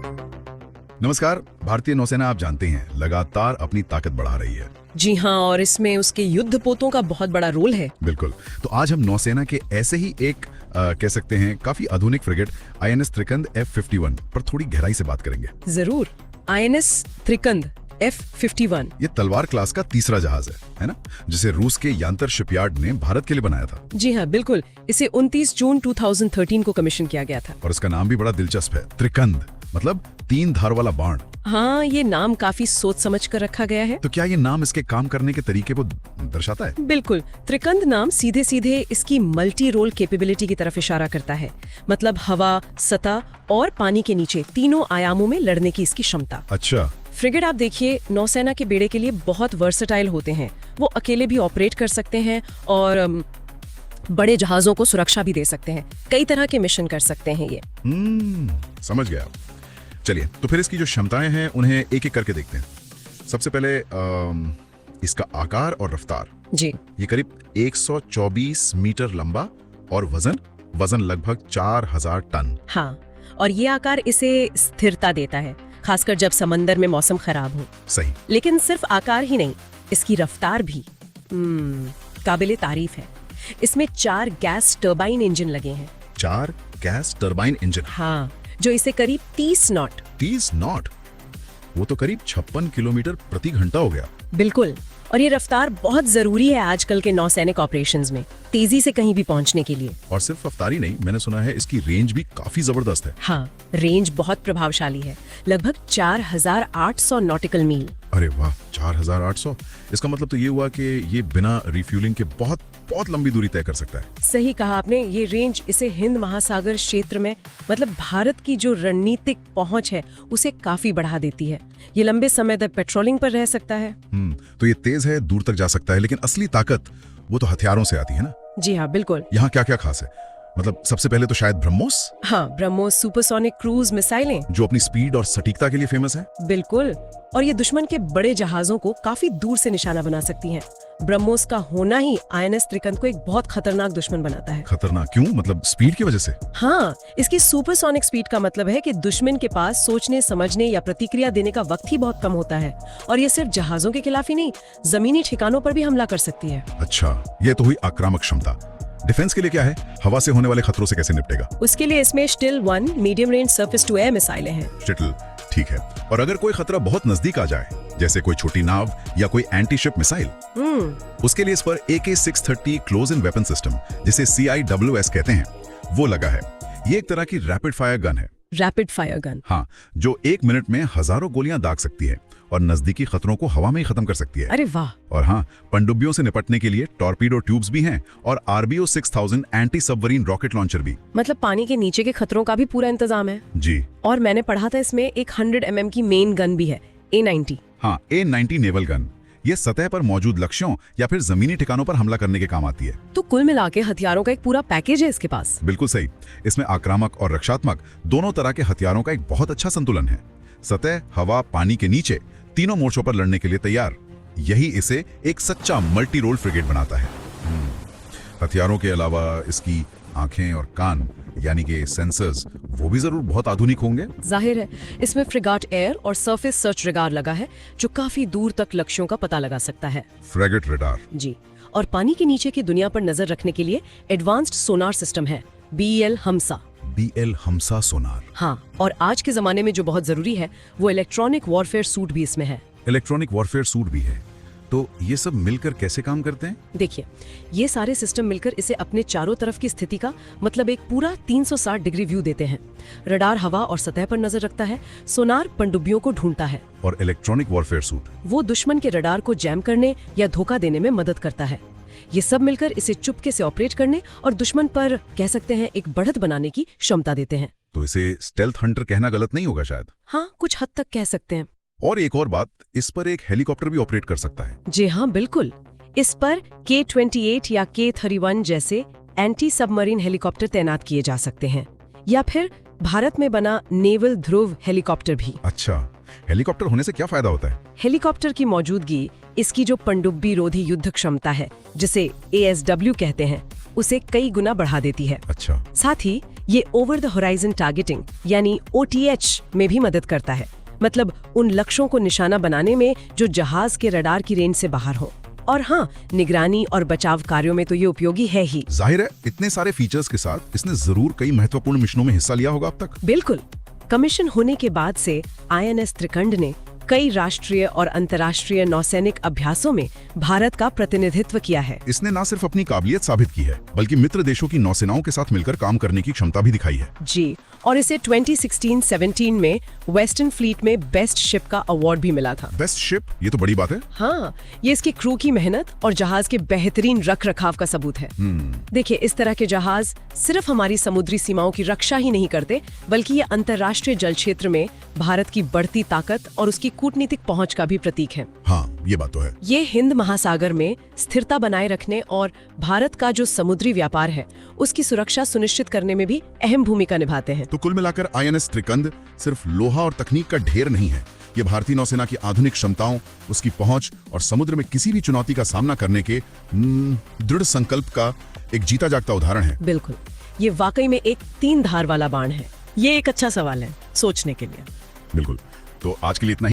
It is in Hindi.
नमस्कार। भारतीय नौसेना आप जानते हैं लगातार अपनी ताकत बढ़ा रही है। जी हाँ, और इसमें उसके युद्धपोतों का बहुत बड़ा रोल है। बिल्कुल। तो आज हम नौसेना के ऐसे ही एक कह सकते हैं काफी आधुनिक फ्रिगेट INS त्रिकंद F51 पर थोड़ी गहराई से बात करेंगे। जरूर। INS त्रिकंद F51 ये तलवार क्लास का तीसरा जहाज है ना, जिसे रूस के यांतर शिपयार्ड ने भारत के लिए बनाया था। जी हाँ, बिल्कुल। इसे 29 जून 2013 को कमीशन किया गया था। और इसका नाम भी बड़ा दिलचस्प है, त्रिकंद, मतलब 3 धार वाला बाण। हाँ, ये नाम काफी सोच समझ कर रखा गया है। तो क्या ये नाम इसके काम करने के तरीके को दर्शाता है? बिल्कुल। त्रिकंद नाम सीधे सीधे इसकी मल्टी रोल कैपेबिलिटी की तरफ इशारा करता है। मतलब हवा, सतह और पानी के नीचे तीनों आयामों में लड़ने की इसकी क्षमता। अच्छा। फ्रिगेट आप देखिए, नौसेना के बेड़े के लिए बहुत वर्सेटाइल होते हैं। वो अकेले भी ऑपरेट कर सकते हैं और बड़े जहाजों को सुरक्षा भी दे सकते हैं। कई तरह के मिशन कर सकते हैं ये। समझ गया। चलिए, तो फिर इसकी जो क्षमताएं हैं उन्हें एक एक करके देखते हैं। सबसे पहले इसका आकार और रफ्तार। जी। ये करीब 124 मीटर लंबा और वजन लगभग 4000 टन। हाँ, और ये आकार इसे स्थिरता देता है, खासकर जब समंदर में मौसम खराब हो। सही। लेकिन सिर्फ आकार ही नहीं, इसकी रफ्तार भी काबिले तारीफ है। इसमें 4 गैस टरबाइन इंजन लगे हैं। 4 गैस टरबाइन इंजन? हाँ, जो इसे करीब 30 नॉट। 30 नॉट? वो तो करीब 56 किलोमीटर प्रति घंटा हो गया। बिल्कुल। और ये रफ्तार बहुत जरूरी है आजकल के नौसैनिक ऑपरेशंस में, तेजी से कहीं भी पहुंचने के लिए। और सिर्फ रफ्तार ही नहीं, मैंने सुना है इसकी रेंज भी काफी जबरदस्त है। हाँ, रेंज बहुत प्रभावशाली है, लगभग 4800 नॉटिकल मील। अरे वाह, 4800! इसका मतलब तो ये हुआ कि ये बिना रिफ्यूलिंग के बहुत लंबी दूरी तय कर सकता है। सही कहा आपने। ये रेंज इसे हिंद महासागर क्षेत्र में, मतलब भारत की जो रणनीतिक पहुंच है, उसे काफी बढ़ा देती है। ये लंबे समय तक पेट्रोलिंग पर रह सकता है। तो ये तेज है, दूर तक जा सकता है, लेकिन असली ताकत वो तो हथियारों से आती है ना? जी हाँ, बिल्कुल। यहाँ क्या क्या खास है? मतलब सबसे पहले तो शायद ब्रह्मोस। हाँ, ब्रह्मोस सुपरसोनिक क्रूज मिसाइलें, जो अपनी स्पीड और सटीकता के लिए फेमस है। बिल्कुल। और ये दुश्मन के बड़े जहाजों को काफी दूर से निशाना बना सकती हैं। ब्रह्मोस का होना ही INS त्रिकंद को एक बहुत खतरनाक दुश्मन बनाता है। खतरनाक क्यों? मतलब स्पीड की वजह से? हाँ, इसकी सुपरसोनिक स्पीड का मतलब है कि दुश्मन के पास सोचने, समझने या प्रतिक्रिया देने का वक्त ही बहुत कम होता है। और ये सिर्फ जहाजों के खिलाफ ही नहीं, जमीनी ठिकानों पर भी हमला कर सकती है। अच्छा, ये तो हुई आक्रामक क्षमता। डिफेंस के लिए क्या है? हवा से होने वाले खतरों से कैसे निपटेगा? उसके लिए इसमें still 1 medium range surface to air मिसाइलें हैं। स्टिल, ठीक है। और अगर कोई खतरा बहुत नजदीक आ जाए, जैसे कोई छोटी नाव या कोई एंटी शिप मिसाइल, उसके लिए इस पर AK-630 close in weapon system, जिसे CIWS कहते हैं, वो लगा है। ये एक तरह की रैपिड फायर गन है। Rapid fire gun? हाँ, जो 1 मिनट में हजारों गोलियां दाग सकती है और नजदीकी खतरों को हवा में ही खत्म कर सकती है। अरे वाह! और हाँ, पनडुब्बियों से निपटने के लिए टॉर्पीडो ट्यूब्स भी हैं और RBO 6000 anti submarine rocket launcher भी। मतलब पानी के नीचे के खतरों का भी पूरा इंतजाम है। जी। और मैंने पढ़ा था इसमें एक 100 mm की मेन गन भी है, A90। हाँ, A90 नेवल गन। ये सतह पर मौजूद लक्ष्यों या फिर जमीनी ठिकानों पर हमला करने के काम आती है। तो कुल मिला के हथियारों का एक पूरा पैकेज है इसके पास। बिल्कुल सही। इसमें आक्रामक और रक्षात्मक दोनों तरह के हथियारों का एक बहुत अच्छा संतुलन है। सतह, हवा, पानी के नीचे तीनों मोर्चों पर लड़ने के लिए तैयार। यही इसे एक सच्चा मल्टी रोल फ्रिगेट बनाता है। हथियारों के अलावा इसकी आंखें और कान, यानी कि सेंसर्स, वो भी जरूर बहुत आधुनिक होंगे। जाहिर है, इसमें फ्रिगेट एयर और सरफेस सर्च रडार लगा है, जो काफी दूर तक लक्ष्यों का पता लगा सकता है। Frigate radar? जी। और पानी के नीचे की दुनिया पर नजर रखने के लिए एडवांस्ड सोनार सिस्टम है, BEL हमसा। BEL हमसा सोनार? हाँ, और आज के जमाने में जो बहुत जरूरी है, वो इलेक्ट्रॉनिक वॉरफेयर सूट भी इसमें है। इलेक्ट्रॉनिक वॉरफेयर सूट भी है? तो ये सब मिलकर कैसे काम करते हैं? देखिए, ये सारे सिस्टम मिलकर इसे अपने चारों तरफ की स्थिति का, मतलब एक पूरा 360 डिग्री व्यू देते हैं। रडार हवा और सतह पर नजर रखता है, सोनार पनडुब्बियों को ढूंढता है, और इलेक्ट्रॉनिक वॉरफेयर सूट वो दुश्मन के रडार को जैम करने या धोखा देने में मदद करता है। ये सब मिलकर इसे चुपके से ऑपरेट करने और दुश्मन पर, कह सकते हैं, एक बढ़त बनाने की क्षमता देते हैं। तो इसे स्टेल्थ हंटर कहना गलत नहीं होगा शायद? हाँ, कुछ हद तक कह सकते हैं। और एक और बात, इस पर एक हेलीकॉप्टर भी ऑपरेट कर सकता है। जी हाँ, बिल्कुल। इस पर K-28 या K-31 जैसे एंटी सबमरीन हेलीकॉप्टर तैनात किए जा सकते हैं, या फिर भारत में बना नेवल ध्रुव हेलीकॉप्टर भी। अच्छा, हेलीकॉप्टर होने से क्या फायदा होता है? हेलीकॉप्टर की मौजूदगी इसकी जो पनडुब्बी रोधी युद्ध क्षमता है, जिसे ASW कहते हैं, उसे कई गुना बढ़ा देती है। अच्छा। साथ ही ये ओवर द होराइजन टारगेटिंग यानी OTH में भी मदद करता है, मतलब उन लक्ष्यों को निशाना बनाने में जो जहाज के रडार की रेंज से बाहर हो। और हाँ, निगरानी और बचाव कार्यों में तो ये उपयोगी है ही। जाहिर है इतने सारे फीचर्स के साथ इसने जरूर कई महत्वपूर्ण मिशनों में हिस्सा लिया होगा अब तक। बिल्कुल। कमीशन होने के बाद से INS त्रिकंड ने कई राष्ट्रीय और अंतर्राष्ट्रीय नौसैनिक अभ्यासों में भारत का प्रतिनिधित्व किया है। इसने न सिर्फ अपनी काबिलियत साबित की है बल्कि मित्र देशों की नौसेनाओं के साथ मिलकर काम करने की क्षमता भी दिखाई है। जी, और इसे 2016-17 में वेस्टर्न फ्लीट में बेस्ट शिप का अवार्ड भी मिला था। बेस्ट शिप, ये तो बड़ी बात है। हाँ, ये इसकी क्रू की मेहनत और जहाज के बेहतरीन रख रखाव का सबूत है। देखिए, इस तरह के जहाज सिर्फ हमारी समुद्री सीमाओं की रक्षा ही नहीं करते, बल्कि ये अंतर्राष्ट्रीय जल क्षेत्र में भारत की बढ़ती ताकत और उसकी कूटनीतिक पहुंच का भी प्रतीक है। हाँ, ये बात तो है। ये हिंद महासागर में स्थिरता बनाए रखने और भारत का जो समुद्री व्यापार है उसकी सुरक्षा सुनिश्चित करने में भी अहम भूमिका निभाते हैं। तो कुल मिलाकर INS त्रिकंद सिर्फ लोहा और तकनीक का ढेर नहीं है, ये भारतीय नौसेना की आधुनिक क्षमताओं, उसकी पहुंच और समुद्र में किसी भी चुनौती का सामना करने के दृढ़ संकल्प का एक जीता जागता उदाहरण है। बिल्कुल, ये वाकई में एक 3 धार वाला बाण है। ये एक अच्छा सवाल है सोचने के लिए। बिल्कुल। तो आज के लिए इतना ही।